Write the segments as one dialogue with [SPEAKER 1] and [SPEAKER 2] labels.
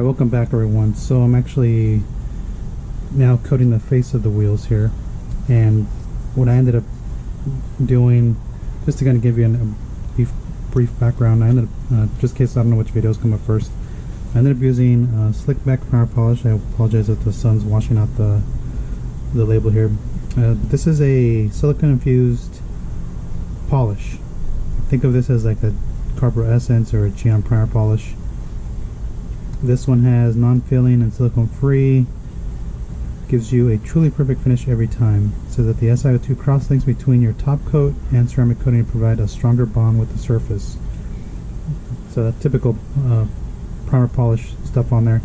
[SPEAKER 1] Welcome back everyone. So I'm actually now coating the face of the wheels here, and what I ended up doing, just to kind of give you a brief background, I ended up, just in case I don't know which videos come up first, I ended up using slick back power polish. I apologize if the sun's washing out the label here. This is a silicone infused polish. Think of this as like a Carburetor Essence or a Geon primer polish. This one has non-filling and silicone free, gives you a truly perfect finish every time, so that the SiO2 cross-links between your top coat and ceramic coating provide a stronger bond with the surface. So that typical primer polish stuff on there.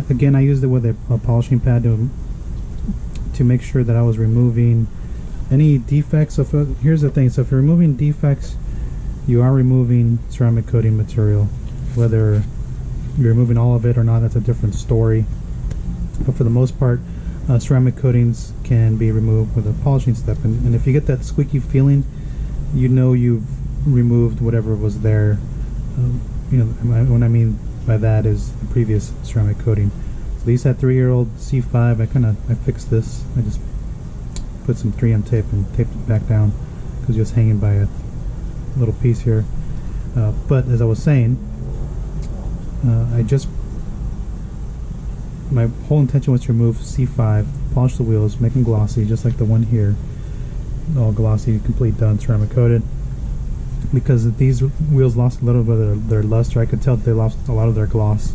[SPEAKER 1] Again, I used it with a polishing pad to make sure that I was removing any defects. So here's the thing, so if you're removing defects, you are removing ceramic coating material. Whether you're removing all of it or not, that's a different story. But for the most part, ceramic coatings can be removed with a polishing step, and if you get that squeaky feeling, you know you've removed whatever was there. You know what I mean by that is the previous ceramic coating. So these had 3-year-old C5. I fixed this. I just put some 3M tape and taped it back down because it was hanging by a little piece here. But as I was saying, my whole intention was to remove C5, polish the wheels, make them glossy, just like the one here, all glossy, complete done, ceramic coated. Because these wheels lost a little bit of their luster. I could tell they lost a lot of their gloss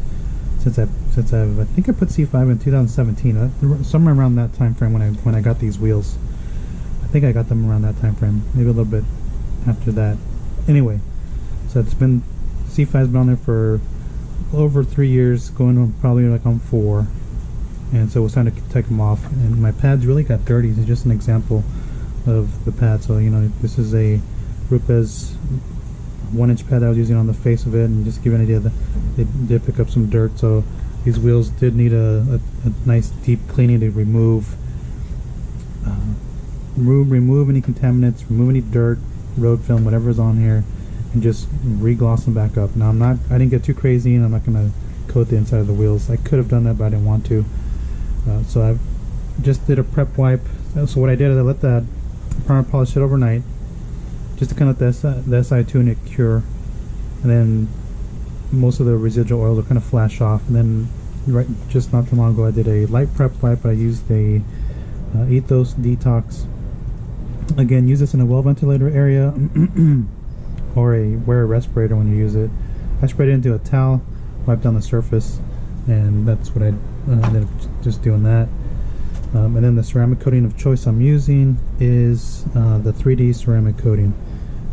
[SPEAKER 1] since I think I put C5 in 2017, somewhere around that time frame when I got these wheels. I think I got them around that time frame, maybe a little bit after that. Anyway, so it's been C5's been on there for over 3 years, going on probably like on 4, and so it was time to take them off. And my pads really got dirty. It's just an example of the pad. So you know, this is a Rupes 1-inch pad I was using on the face of it, and just to give you an idea that they did pick up some dirt. So these wheels did need a nice deep cleaning to remove any contaminants, remove any dirt, road film, whatever's on here, and just re-gloss them back up. Now I didn't get too crazy, and I'm not going to coat the inside of the wheels. I could have done that, but I didn't want to. So I just did a prep wipe. So what I did is I let that primer polish sit overnight, just to kind of let the SiO2 in it cure, and then most of the residual oils will kind of flash off. And then just not too long ago, I did a light prep wipe. I used a Ethos Detox. Again, use this in a well ventilated area or wear a respirator when you use it. I sprayed it into a towel, wiped down the surface, and that's what I ended up just doing that. And then the ceramic coating of choice I'm using is the 3D ceramic coating.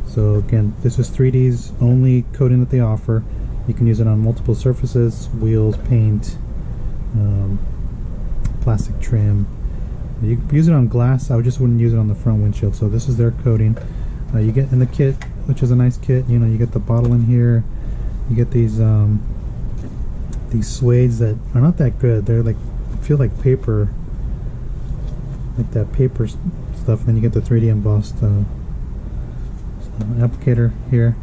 [SPEAKER 1] So again, this is 3D's only coating that they offer. You can use it on multiple surfaces, wheels, paint, plastic trim. You can use it on glass. I just wouldn't use it on the front windshield. So this is their coating. You get in the kit, which is a nice kit. You know, you get the bottle in here. You get these suedes that are not that good. They're like, feel like paper, like that paper stuff. Then you get the 3D embossed applicator here,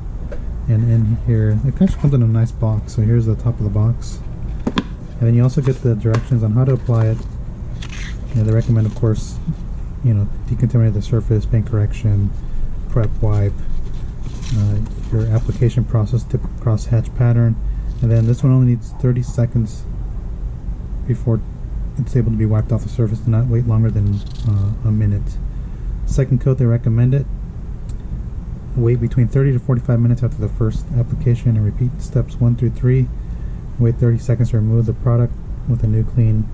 [SPEAKER 1] and in here it actually comes in a nice box. So here's the top of the box, and then you also get the directions on how to apply it. You know, they recommend, of course, you know, decontaminate the surface, paint correction, prep wipe, your application process, tip cross hatch pattern, and then this one only needs 30 seconds before it's able to be wiped off the surface. Do not wait longer than a minute. Second coat, they recommend it. Wait between 30 to 45 minutes after the first application, and repeat steps 1 through 3. Wait 30 seconds to remove the product with a new clean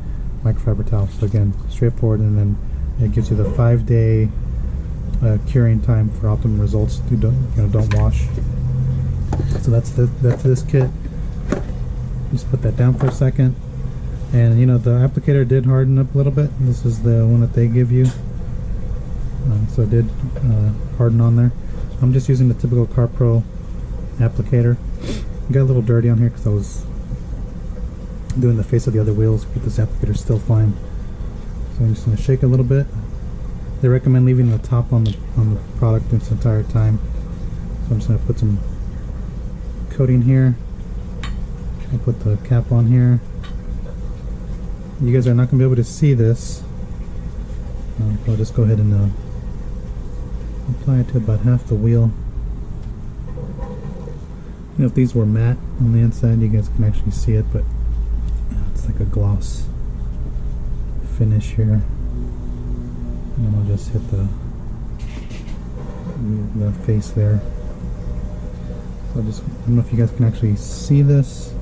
[SPEAKER 1] microfiber towel. So again, straightforward, and then it gives you the 5-day curing time for optimum results. Don't wash. So that's this kit. Just put that down for a second, and you know, the applicator did harden up a little bit. This is the one that they give you, so it did harden on there. I'm just using the typical CarPro applicator. It got a little dirty on here because I was doing the face of the other wheels, but this applicator is still fine. So I'm just going to shake a little bit. They recommend leaving the top on the product this entire time. So I'm just going to put some coating here. I'll put the cap on here. You guys are not going to be able to see this. I'll just go ahead and apply it to about half the wheel. You know, if these were matte on the inside, you guys can actually see it, but it's like a gloss finish here. And then I'll just hit the face there. So I don't know if you guys can actually see this.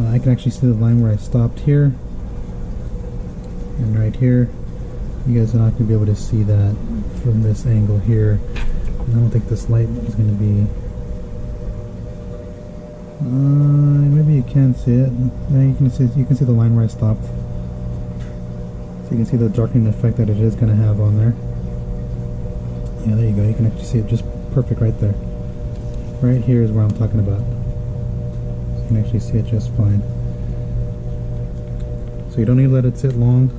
[SPEAKER 1] I can actually see the line where I stopped here and right here. You guys are not going to be able to see that from this angle here. I don't think this light is going to be... maybe you can see it. Yeah, you can see the line where I stopped. So you can see the darkening effect that it is going to have on there. Yeah, there you go. You can actually see it just perfect right there. Right here is where I'm talking about. So you can actually see it just fine. So you don't need to let it sit long.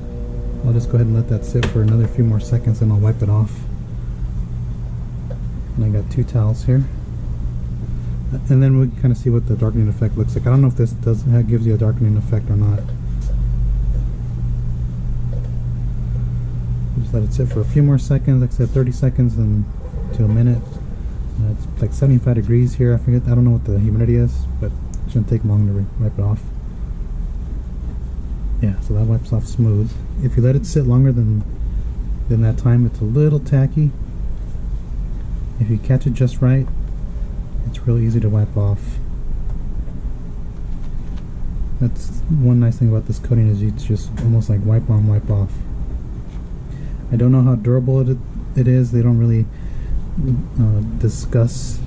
[SPEAKER 1] I'll just go ahead and let that sit for another few more seconds and I'll wipe it off. And I got 2 towels here. And then we can kind of see what the darkening effect looks like. I don't know if this gives you a darkening effect or not. Just let it sit for a few more seconds, like I said, 30 seconds and to a minute. It's like 75 degrees here. I don't know what the humidity is, but it shouldn't take long to wipe it off. Yeah, so that wipes off smooth. If you let it sit longer than that time, it's a little tacky. If you catch it just right, it's really easy to wipe off. That's one nice thing about this coating, is it's just almost like wipe on, wipe off. I don't know how durable it is. They don't really discuss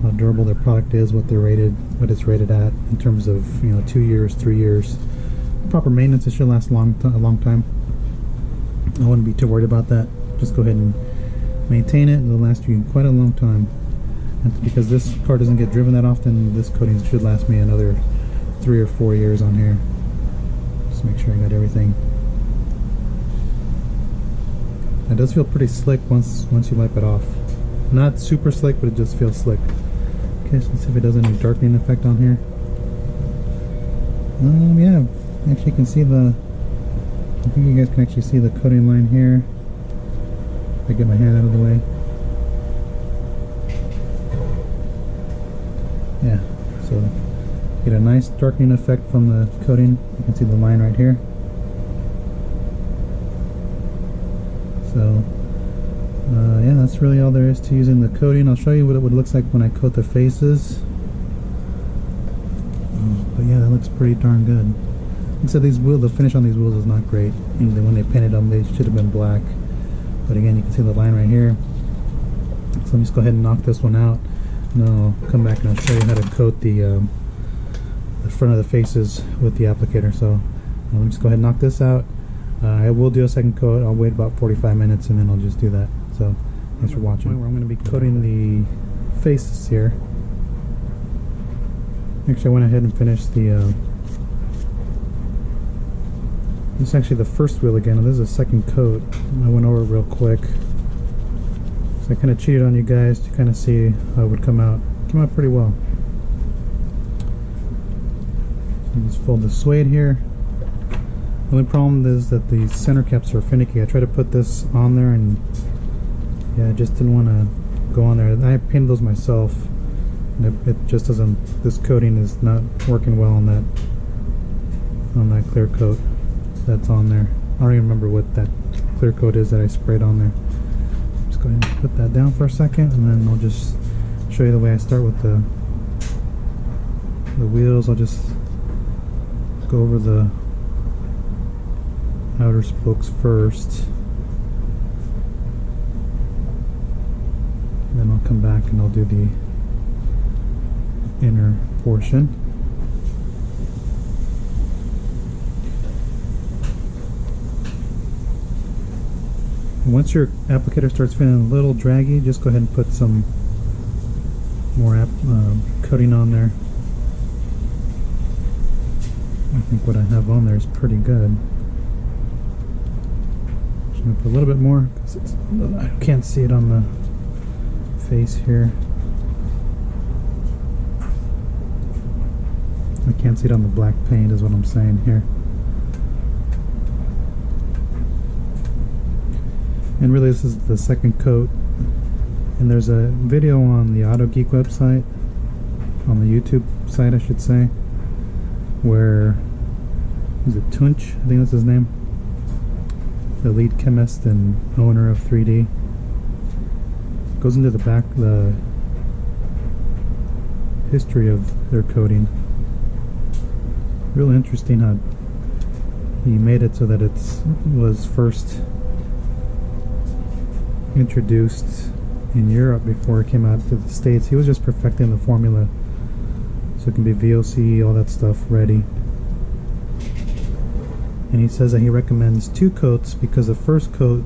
[SPEAKER 1] how durable their product is, what it's rated at in terms of 2 years, 3 years. Proper maintenance, it should last a long time. I wouldn't be too worried about that. Just go ahead and maintain it, and it'll last you quite a long time. And because this car doesn't get driven that often, this coating should last me another 3 or 4 years on here. Just make sure I got everything. It does feel pretty slick once you wipe it off. Not super slick, but it just feels slick. Okay, so let's see if it does any darkening effect on here. Yeah, actually you can see I think you guys can actually see the coating line here. If I get my hand out of the way. Yeah, so get a nice darkening effect from the coating. You can see the line right here. So yeah, that's really all there is to using the coating. I'll show you what it looks like when I coat the faces. But yeah, that looks pretty darn good. Like I said, the finish on these wheels is not great. When they painted them, they should have been black. But again, you can see the line right here. So let me just go ahead and knock this one out, and then I'll come back and I'll show you how to coat the front of the faces with the applicator. So let me just go ahead and knock this out. I will do a second coat. I'll wait about 45 minutes and then I'll just do that. So thanks for watching. I'm going to be coating the faces here. Actually, I went ahead and finished the this is actually the first wheel again, and this is a second coat. I went over it real quick. So I kind of cheated on you guys to kind of see how it would come out. It came out pretty well. Just fold the suede here. The only problem is that the center caps are finicky. I tried to put this on there and yeah, I just didn't want to go on there. I painted those myself, and it just doesn't, this coating is not working well on that clear coat that's on there. I don't even remember what that clear coat is that I sprayed on there. Just go ahead and put that down for a second, and then I'll just show you the way I start with the wheels. I'll just go over the outer spokes first, and then I'll come back and I'll do the inner portion. Once your applicator starts feeling a little draggy, just go ahead and put some more coating on there. I think what I have on there is pretty good. Just gonna put a little bit more because I can't see it on the face here. I can't see it on the black paint is what I'm saying here. And really this is the second coat, and there's a video on the Auto Geek website, on the YouTube site I should say, where is it Tunch, I think that's his name, the lead chemist and owner of 3D, goes into the history of their coating. Really interesting how he made it so that it was first introduced in Europe before it came out to the States. He was just perfecting the formula so it can be VOC, all that stuff ready. And he says that he recommends 2 coats because the first coat,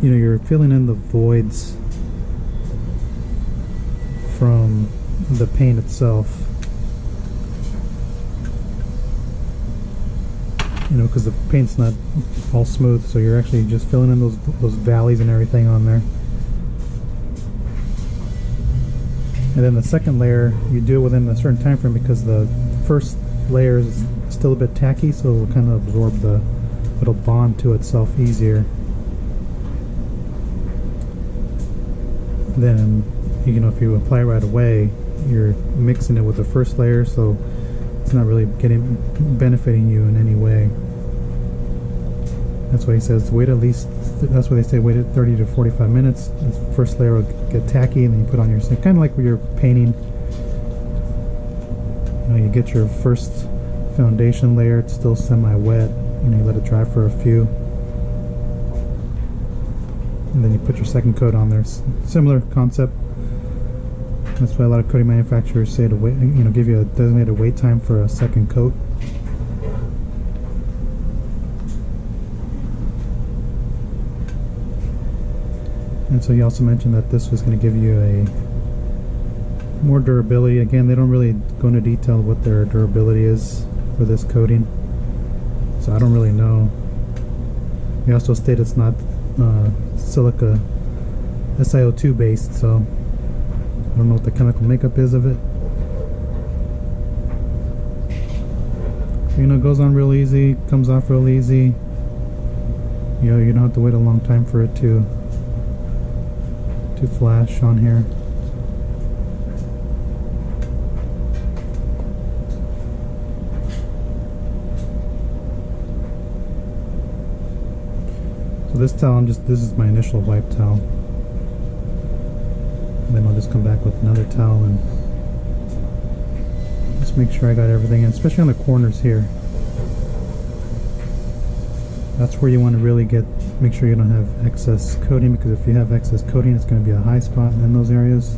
[SPEAKER 1] you know, you're filling in the voids from the paint itself. You know, because the paint's not all smooth, so you're actually just filling in those valleys and everything on there. And then the second layer, you do it within a certain time frame because the first layer is still a bit tacky, so it'll kind of absorb it'll bond to itself easier. Then, you know, if you apply it right away, you're mixing it with the first layer, so it's not really benefiting you in any way. That's why he says wait at least, that's why they say wait at 30 to 45 minutes. The first layer will get tacky, and then you put on your sink, kind of like when you're painting. You know, you get your first foundation layer, it's still semi-wet, and you let it dry for a few, and then you put your second coat on there. Similar concept. That's why a lot of coating manufacturers say to wait, you know, give you a designated wait time for a second coat. And so he also mentioned that this was going to give you a more durability. Again, they don't really go into detail what their durability is for this coating, so I don't really know. He also stated it's not silica SiO2 based, so I don't know what the chemical makeup is of it. You know, it goes on real easy, comes off real easy. You know, you don't have to wait a long time for it to flash on here. So this towel, this is my initial wipe towel. And then I'll just come back with another towel and just make sure I got everything in, especially on the corners here. That's where you want to really make sure you don't have excess coating, because if you have excess coating, it's going to be a high spot in those areas.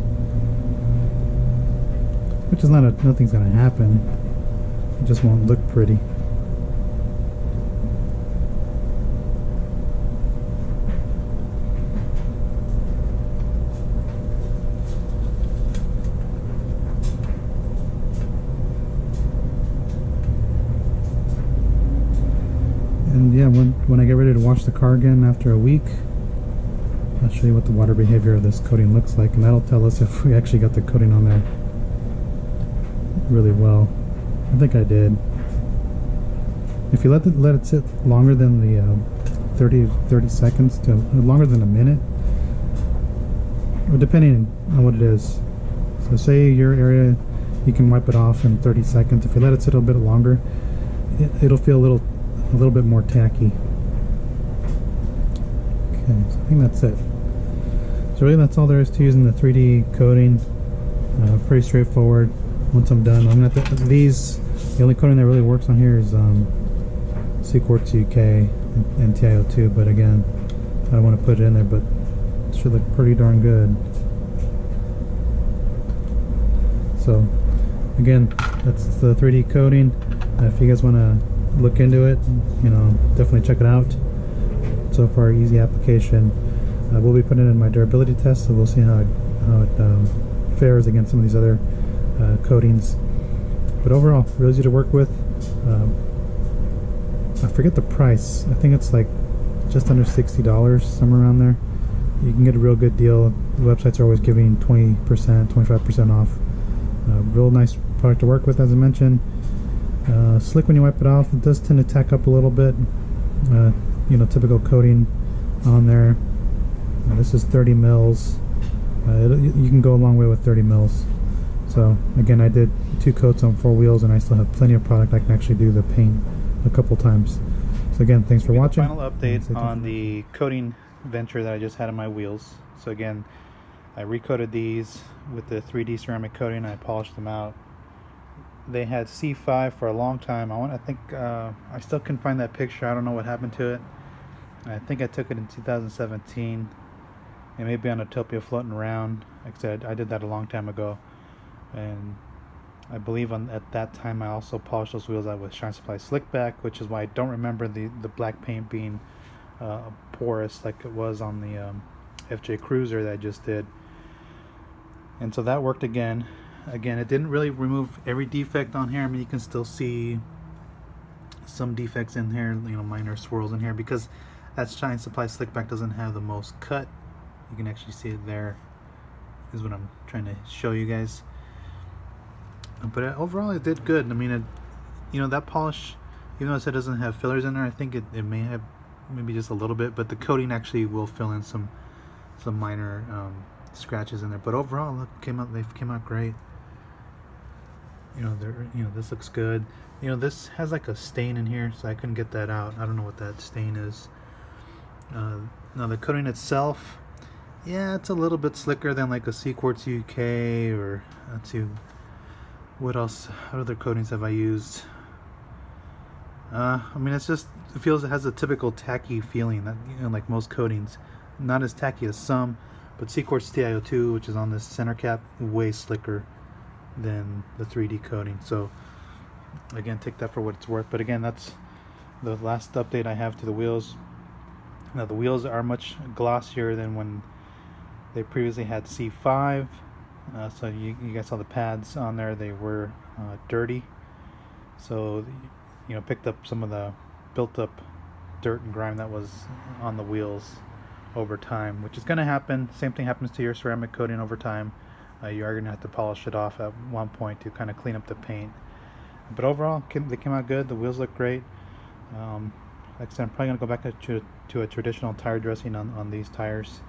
[SPEAKER 1] Which is nothing's going to happen. It just won't look pretty. And yeah, when I get ready to wash the car again after a week, I'll show you what the water behavior of this coating looks like, and that'll tell us if we actually got the coating on there really well. I think I did. If you let it sit longer than the 30 seconds to longer than a minute, or depending on what it is. So say your area, you can wipe it off in 30 seconds. If you let it sit a bit longer, it'll feel a little bit more tacky. Okay, so I think that's it. So really that's all there is to using the 3D coating. Pretty straightforward. Once I'm done, I'm gonna the only coating that really works on here is C-Quartz UK and TiO2, but again, I don't want to put it in there, but it should look pretty darn good. So again, that's the 3D coating. If you guys want to look into it, you know, definitely check it out. So far, easy application. We'll be putting it in my durability test, so we'll see how it fares against some of these other coatings. But overall, real easy to work with. I forget the price. I think it's like just under $60, somewhere around there. You can get a real good deal. The websites are always giving 20%, 25% off. Real nice product to work with, as I mentioned. Slick when you wipe it off. It does tend to tack up a little bit. You know, typical coating on there. This is 30 mils. You can go a long way with 30 mils. So again, I did 2 coats on 4 wheels, and I still have plenty of product. I can actually do the paint a couple times. So again, thanks for watching. Final update on the coating venture that I just had on my wheels. So again, I recoated these with the 3D ceramic coating. I polished them out. They had C5 for a long time. I think I still can find that picture. I don't know what happened to it. I think I took it in 2017. It may be on Utopia floating around. Like I said, I did that a long time ago, and I believe at that time I also polished those wheels out with Shine Supply Slickback, which is why I don't remember the black paint being porous like it was on the FJ Cruiser that I just did. And so that worked again. Again, it didn't really remove every defect on here. I mean, you can still see some defects in here, you know, minor swirls in here, because that Shine Supply Slickback doesn't have the most cut. You can actually see it there, is what I'm trying to show you guys. But overall it did good. I mean, you know, that polish, even though it doesn't have fillers in there, I think it may have maybe just a little bit, but the coating actually will fill in some minor scratches in there. But overall, look, they came out great. You know, this looks good. You know, this has like a stain in here, so I couldn't get that out. I don't know what that stain is. Now the coating itself, yeah, it's a little bit slicker than like a Sealants UK, or let's see, what else? What other coatings have I used? I mean, it has a typical tacky feeling that, you know, like most coatings. Not as tacky as some, but Sealants TiO2, which is on this center cap, way slicker than the 3D coating. So again, take that for what it's worth. But again, that's the last update I have to the wheels. Now the wheels are much glossier than when they previously had C5. So you guys saw the pads on there, they were dirty. So, you know, picked up some of the built up dirt and grime that was on the wheels over time, which is going to happen. Same thing happens to your ceramic coating over time. You are going to have to polish it off at one point to kind of clean up the paint. But overall, they came out good. The wheels look great. Like I said, I'm probably going to go back to a traditional tire dressing on these tires.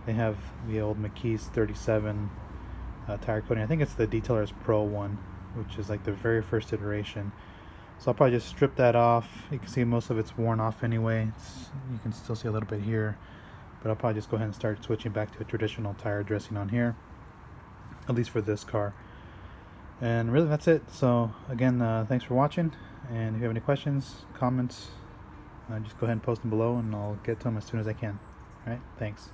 [SPEAKER 1] They have the old McKee's 37 tire coating. I think it's the Detailers Pro one, which is like the very first iteration. So I'll probably just strip that off. You can see most of it's worn off anyway. You can still see a little bit here, but I'll probably just go ahead and start switching back to a traditional tire dressing on here, at least for this car. And really, that's it. So again, thanks for watching, and if you have any questions, comments, just go ahead and post them below, and I'll get to them as soon as I can. Alright, thanks.